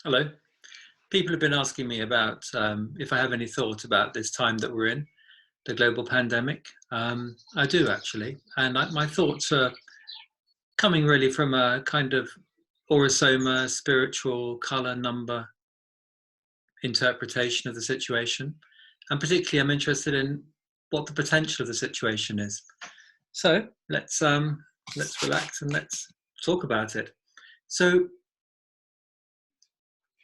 Hello. People have been asking me about if I have any thought about this time that we're in, the global pandemic. I do actually, and my thoughts are coming really from a kind of orosoma, spiritual color number interpretation of the situation, and particularly I'm interested in what the potential of the situation is. So let's relax and let's talk about it. So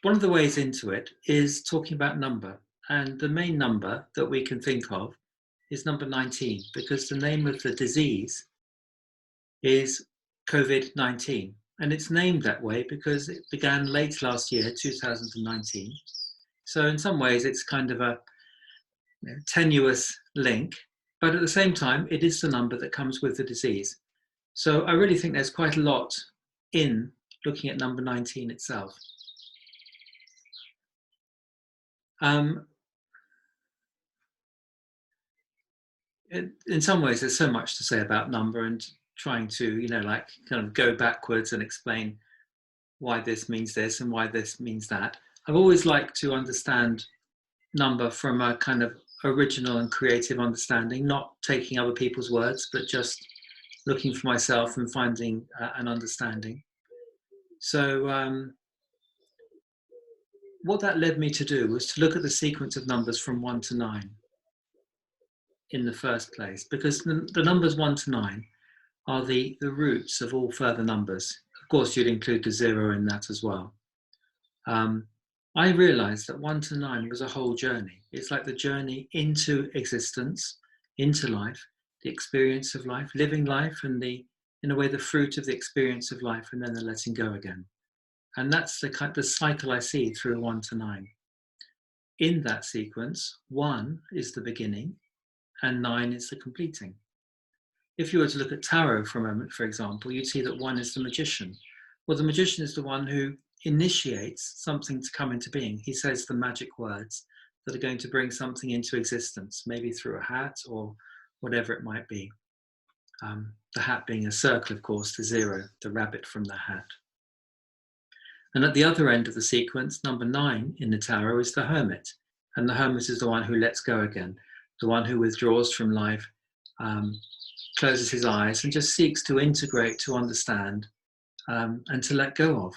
one of the ways into it is talking about number. And the main number that we can think of is number 19, because the name of the disease is COVID-19. And it's named that way because it began late last year, 2019. So in some ways, it's kind of a tenuous link, but at the same time, it is the number that comes with the disease. So I really think there's quite a lot in looking at number 19 itself. In some ways, there's so much to say about number and trying to, like kind of go backwards and explain why this means this and why this means that. I've always liked to understand number from a kind of original and creative understanding, not taking other people's words, but just looking for myself and finding an understanding. So what that led me to do was to look at the sequence of numbers from 1 to 9 in the first place, because the numbers 1 to 9 are the roots of all further numbers. Of course, you'd include the 0 in that as well. I realized that 1 to 9 was a whole journey. It's like the journey into existence, into life, the experience of life, living life, and in a way, the fruit of the experience of life, and then the letting go again. And that's the cycle I see through 1 to 9. In that sequence, 1 is the beginning, and 9 is the completing. If you were to look at tarot for a moment, for example, you'd see that 1 is the magician. Well, the magician is the one who initiates something to come into being. He says the magic words that are going to bring something into existence, maybe through a hat or whatever it might be. The hat being a circle, of course, the 0, the rabbit from the hat. And at the other end of the sequence, number 9 in the tarot is the Hermit. And the Hermit is the one who lets go again, the one who withdraws from life, closes his eyes and just seeks to integrate, to understand, and to let go of,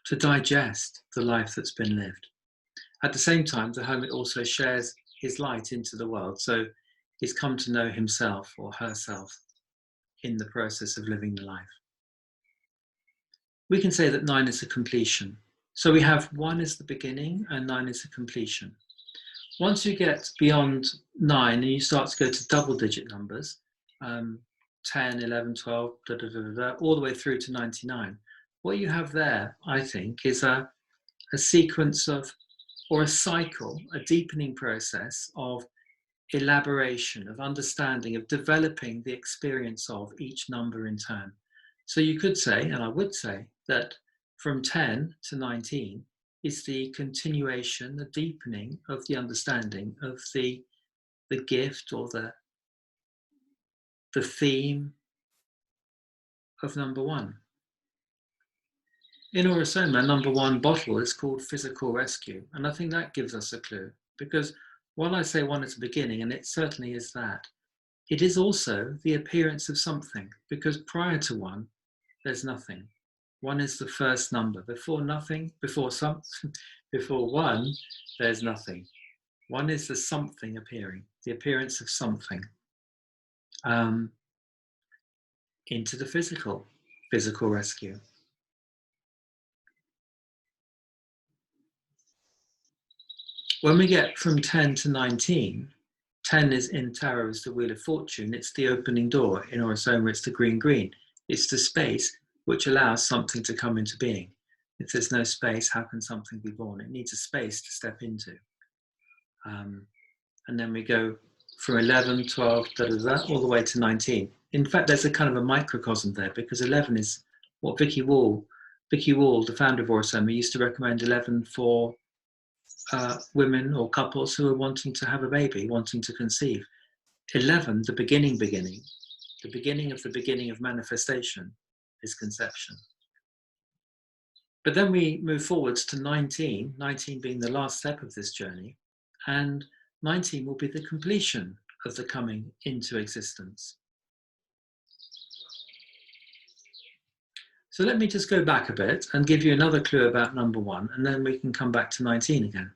to digest the life that's been lived. At the same time, the Hermit also shares his light into the world. So he's come to know himself or herself in the process of living the life. We can say that 9 is a completion. So we have 1 is the beginning and 9 is the completion. Once you get beyond 9 and you start to go to double digit numbers, 10, 11, 12, all the way through to 99, what you have there, I think, is a sequence of, or a cycle, a deepening process of elaboration, of understanding, of developing the experience of each number in turn. So you could say, and I would say, that from 10 to 19 is the continuation, the deepening of the understanding of the gift or the theme of number 1. In Orosoma, number 1 bottle is called physical rescue. And I think that gives us a clue, because while I say 1 is the beginning, and it certainly is that, it is also the appearance of something, because prior to 1, there's nothing. 1 is the first number. Before nothing, before 1, there's nothing. 1 is the something appearing, the appearance of something. Into the physical rescue. When we get from 10 to 19, 10 is in tarot is the wheel of fortune. It's the opening door. In Orosoma, it's the green. It's the space which allows something to come into being. If there's no space, how can something be born? It needs a space to step into. And then we go from 11, 12, all the way to 19. In fact, there's a kind of a microcosm there, because 11 is what Vicky Wall, the founder of Orosoma, used to recommend 11 for women or couples who are wanting to have a baby, wanting to conceive. 11, the beginning, the beginning of manifestation is conception. But then we move forwards to 19, 19 being the last step of this journey, and 19 will be the completion of the coming into existence. So let me just go back a bit and give you another clue about number 1, and then we can come back to 19 again.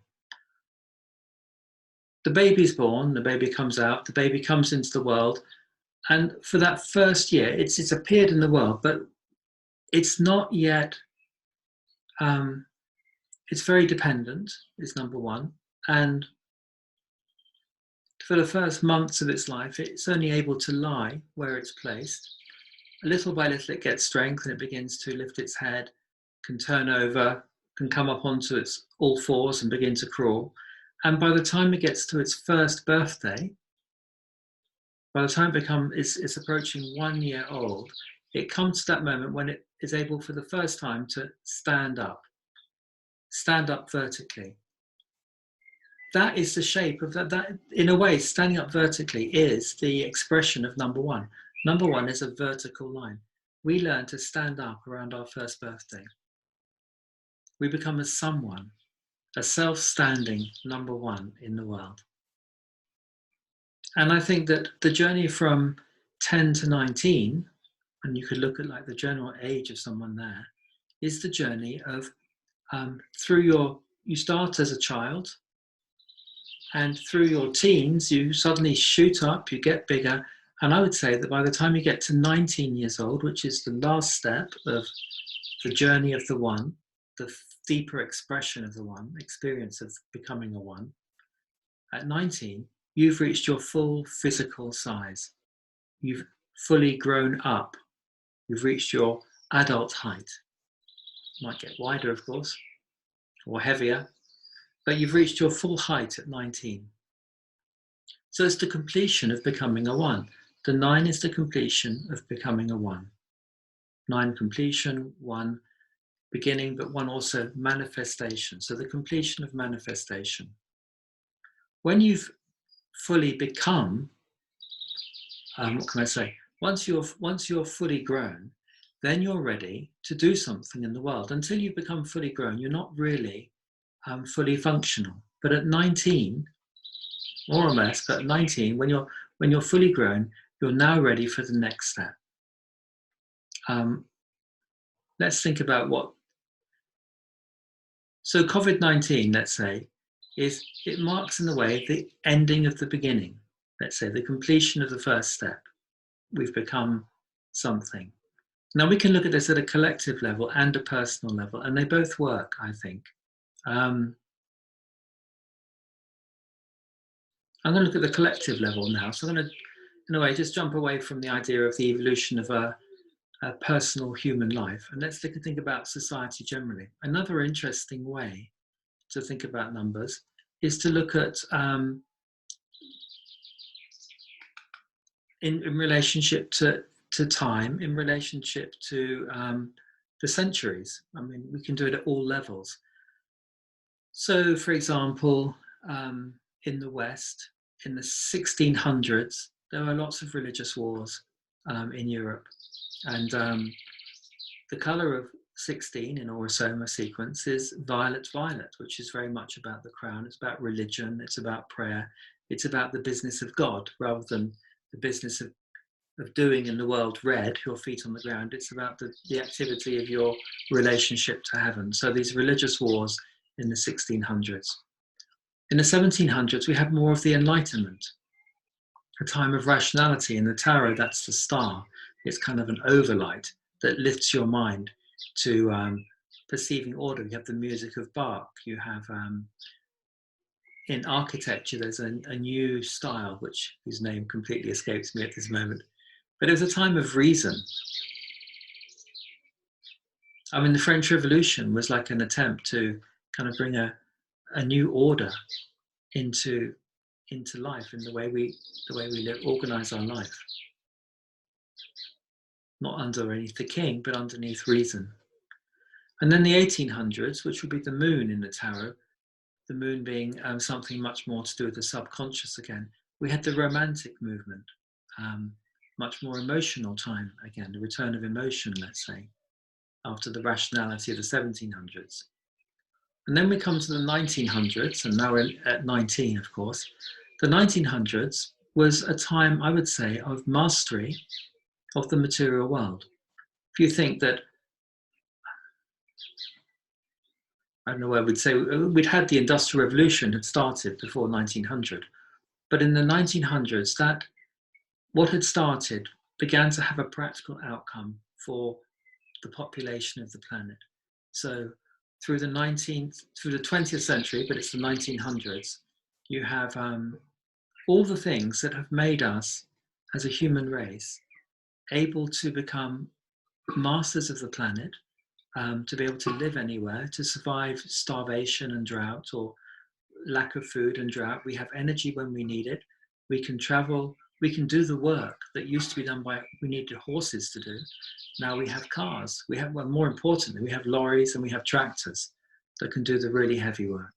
The baby's born, the baby comes out, the baby comes into the world, and for that first year, it's appeared in the world, but it's not yet, it's very dependent, is number 1, and for the first months of its life, it's only able to lie where it's placed. Little by little, it gets strength and it begins to lift its head, can turn over, can come up onto its all fours and begin to crawl. And by the time it gets to its first birthday, by the time it's approaching 1 year old, it comes to that moment when it is able for the first time to stand up vertically. That is the shape of that. In a way, standing up vertically is the expression of number 1. Number 1 is a vertical line. We learn to stand up around our first birthday. We become a someone, a self-standing number 1 in the world. And I think that the journey from 10 to 19, and you could look at like the general age of someone there, is the journey of you start as a child, and through your teens, you suddenly shoot up, you get bigger. And I would say that by the time you get to 19 years old, which is the last step of the journey of the 1, the deeper expression of the 1, experience of becoming a 1, at 19, you've reached your full physical size. You've fully grown up. You've reached your adult height. Might get wider, of course, or heavier, but you've reached your full height at 19. So it's the completion of becoming a 1. The 9 is the completion of becoming a 1. 9 completion, 1 beginning, but 1 also manifestation. So the completion of manifestation. When you've fully become, what can I say? Once you're fully grown, then you're ready to do something in the world. Until you become fully grown, you're not really fully functional. But at 19, more or less, but at 19, when you're fully grown, you're now ready for the next step. Let's think about so COVID-19, let's say, it marks in a way the ending of the beginning. Let's say the completion of the first step. We've become something. Now we can look at this at a collective level and a personal level, and they both work, I think. I'm going to look at the collective level now. So I'm going to, in a way, just jump away from the idea of the evolution of a personal human life, and let's think about society generally. Another interesting way to think about numbers is to look at in relationship to time, in relationship to the centuries. I mean, we can do it at all levels. So, for example, in the West, in the 1600s, there were lots of religious wars in Europe. And the colour of 16 in Aurosoma sequence is violet, which is very much about the crown. It's about religion. It's about prayer. It's about the business of God rather than the business of doing in the world red, your feet on the ground. It's about the activity of your relationship to heaven. So these religious wars in the 1600s. In the 1700s, we had more of the Enlightenment, a time of rationality. In the tarot, that's the star. It's kind of an overlight that lifts your mind to perceiving order. You have the music of Bach. You have, in architecture, there's a new style, whose name completely escapes me at this moment. But it was a time of reason. I mean, the French Revolution was like an attempt to kind of bring a new order into life, in the way we live, organize our life. Not underneath the king, but underneath reason. And then the 1800s, which would be the moon in the tarot, the moon being something much more to do with the subconscious again. We had the Romantic movement, much more emotional time again, the return of emotion, let's say. after the rationality of the 1700s. And then we come to the 1900s, and now we're at 19, of course. The 1900s was a time, I would say, of mastery of the material world. If you think that, I don't know where we'd say, we'd had the Industrial Revolution had started before 1900, but in the 1900s, that what had started began to have a practical outcome for the population of the planet. So through the 20th century, but it's the 1900s, you have all the things that have made us as a human race able to become masters of the planet, to be able to live anywhere, to survive starvation and drought or lack of food and drought. We have energy when we need it. We can travel. We can do the work that used to be done by, we needed horses to do. Now we have cars. We have, well, more importantly, we have lorries and we have tractors that can do the really heavy work.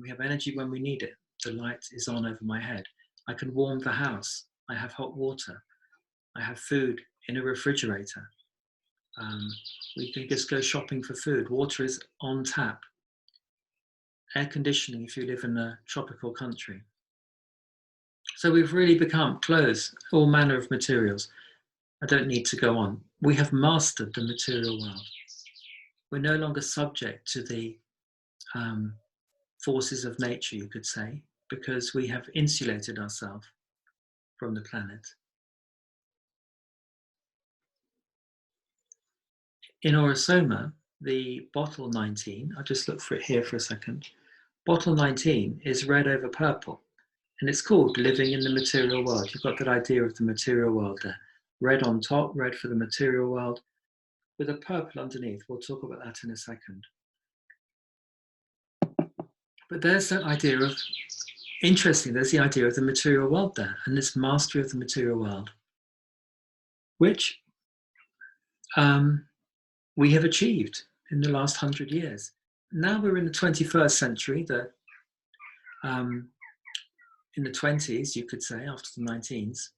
We have energy when we need it. The light is on over my head. I can warm the house. I have hot water. I have food in a refrigerator. We can just go shopping for food. Water is on tap. Air conditioning if you live in a tropical country. So we've really become clothes, all manner of materials. I don't need to go on. We have mastered the material world. We're no longer subject to the forces of nature, you could say, because we have insulated ourselves from the planet. In Orosoma, the bottle 19, I'll just look for it here for a second. Bottle 19 is red over purple, and it's called living in the material world. You've got that idea of the material world there. Red on top, red for the material world, with a purple underneath. We'll talk about that in a second. But there's that idea of, interesting, there's the idea of the material world there, and this mastery of the material world, which we have achieved in the last 100 years. Now we're in the 21st century, in the 20s, you could say, after the 19s.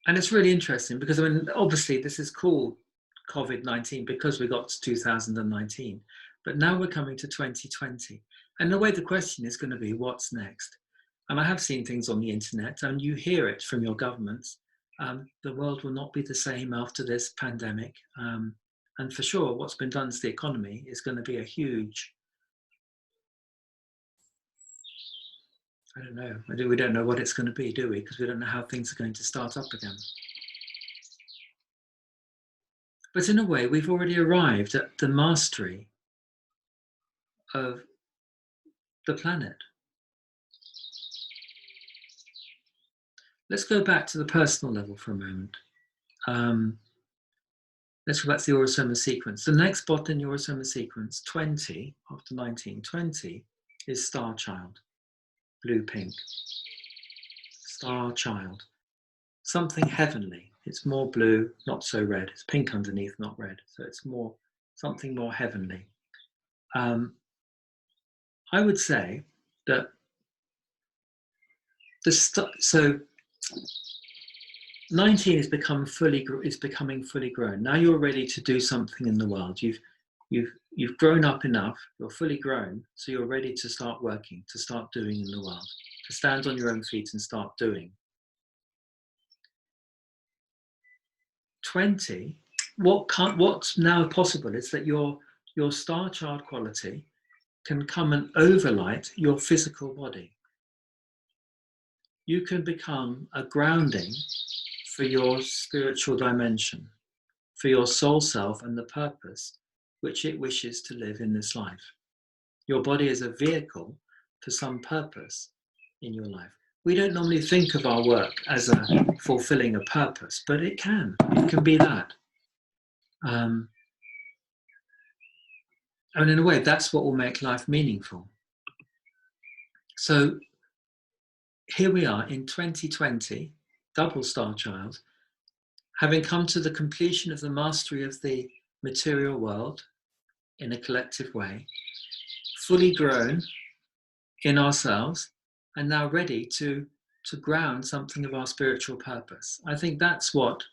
And it's really interesting because, I mean, obviously this is called COVID-19 because we got to 2019, but now we're coming to 2020. And the way the question is going to be, what's next? And I have seen things on the internet, and you hear it from your governments. The world will not be the same after this pandemic. And for sure, what's been done to the economy is going to be a huge, I don't know. We don't know what it's going to be, do we? Because we don't know how things are going to start up again. But in a way, we've already arrived at the mastery of the planet. Let's go back to the personal level for a moment. Let's go back to the Orosoma sequence. The next bottle in the Orosoma sequence, 20, after 19, 20, is Star Child, blue-pink. Star Child. Something heavenly. It's more blue, not so red. It's pink underneath, not red. So it's more something more heavenly. I would say that so 19 is becoming fully grown. Now you're ready to do something in the world. You've grown up enough. You're fully grown, so you're ready to start working, to start doing in the world, to stand on your own feet and start doing. 20. What's now possible is that your star child quality can come and overlight your physical body. You can become a grounding for your spiritual dimension, for your soul self and the purpose which it wishes to live in this life. Your body is a vehicle for some purpose in your life. We don't normally think of our work as fulfilling a purpose, but it can be that. And in a way, that's what will make life meaningful. So here we are in 2020, double star child, having come to the completion of the mastery of the material world in a collective way, fully grown in ourselves, and now ready to ground something of our spiritual purpose. I think that's what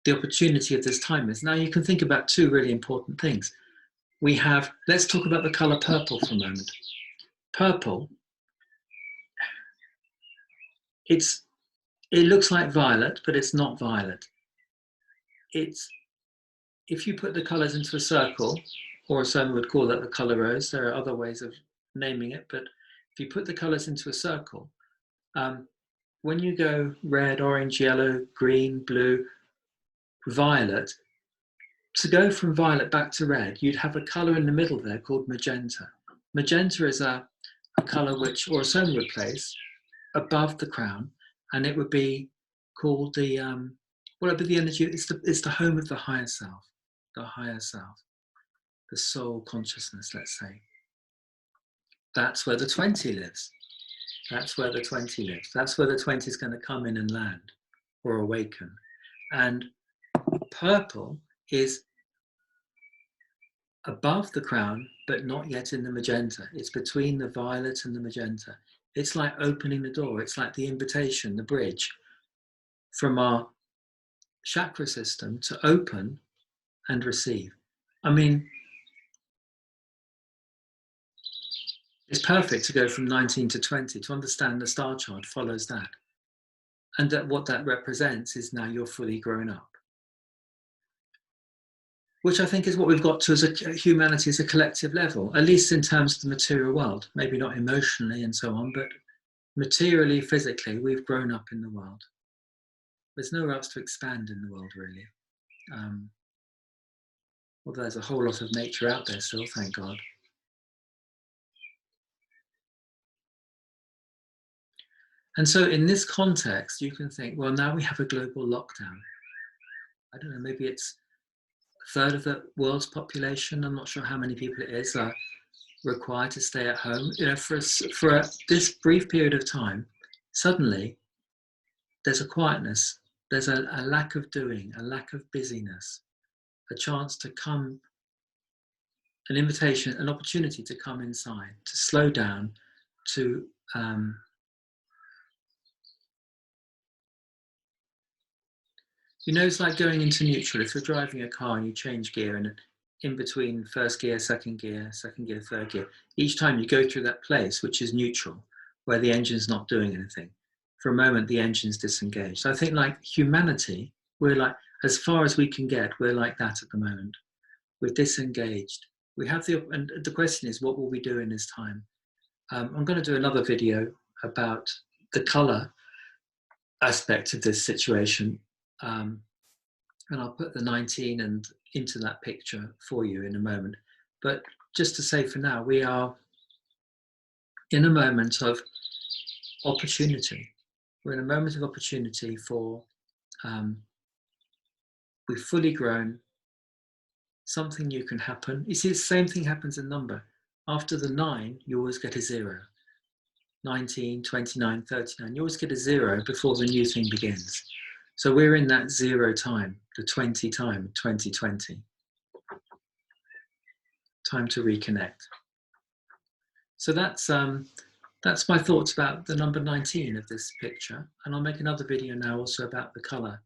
the opportunity of this time is. Now you can think about two really important things. We have, let's talk about the color purple for a moment. Purple, it looks like violet, but it's not violet. It's, if you put the colors into a circle, or some would call that the color rose, there are other ways of naming it, but if you put the colors into a circle, when you go red, orange, yellow, green, blue, violet, to go from violet back to red, you'd have a color in the middle there called magenta. Magenta is a color which, or a zone would place above the crown, and it would be called the, well, it'd be the energy, it's the home of the higher self, the soul consciousness, let's say. That's where the 20 lives. That's where the 20 lives. That's where the 20 is going to come in and land or awaken. And purple is above the crown, but not yet in the magenta. It's between the violet and the magenta. It's like opening the door. It's like the invitation, the bridge from our chakra system to open and receive. I mean, it's perfect to go from 19 to 20. To understand the star chart follows that. And that what that represents is now you're fully grown up. Which I think is what we've got to as a humanity, as a collective level, at least in terms of the material world, maybe not emotionally and so on, but materially, physically, we've grown up in the world. There's nowhere else to expand in the world, really. Although there's a whole lot of nature out there still, thank God. And so in this context, you can think, well, now we have a global lockdown. I don't know, maybe it's a third of the world's population, I'm not sure how many people it is, are required to stay at home. You know, for this brief period of time, suddenly there's a quietness, there's a lack of doing, a lack of busyness, a chance to come, an invitation, an opportunity to come inside, to slow down, to you know, it's like going into neutral. If you're driving a car and you change gear, and in between first gear, second gear, third gear, each time you go through that place, which is neutral, where the engine's not doing anything. For a moment, the engine's disengaged. So I think like humanity, we're like, as far as we can get, we're like that at the moment. We're disengaged. We have and the question is, what will we do in this time? I'm going to do another video about the color aspect of this situation. And I'll put the 19 and into that picture for you in a moment. But just to say for now, we are in a moment of opportunity. We're in a moment of opportunity for, we've fully grown, something new can happen. You see, the same thing happens in number. After the 9, you always get a 0. 19, 29, 39, you always get a 0 before the new thing begins. So we're in that 0 time, the 20 time, 2020. Time to reconnect. So that's my thoughts about the number 19 of this picture. And I'll make another video now also about the color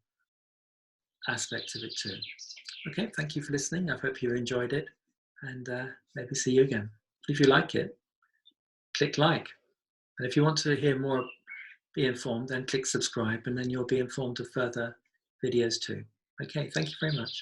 aspect of it too. Okay, thank you for listening. I hope you enjoyed it, and maybe see you again. If you like it, click like. And if you want to hear more, be informed, then click subscribe, and then you'll be informed of further videos too. Okay, thank you very much.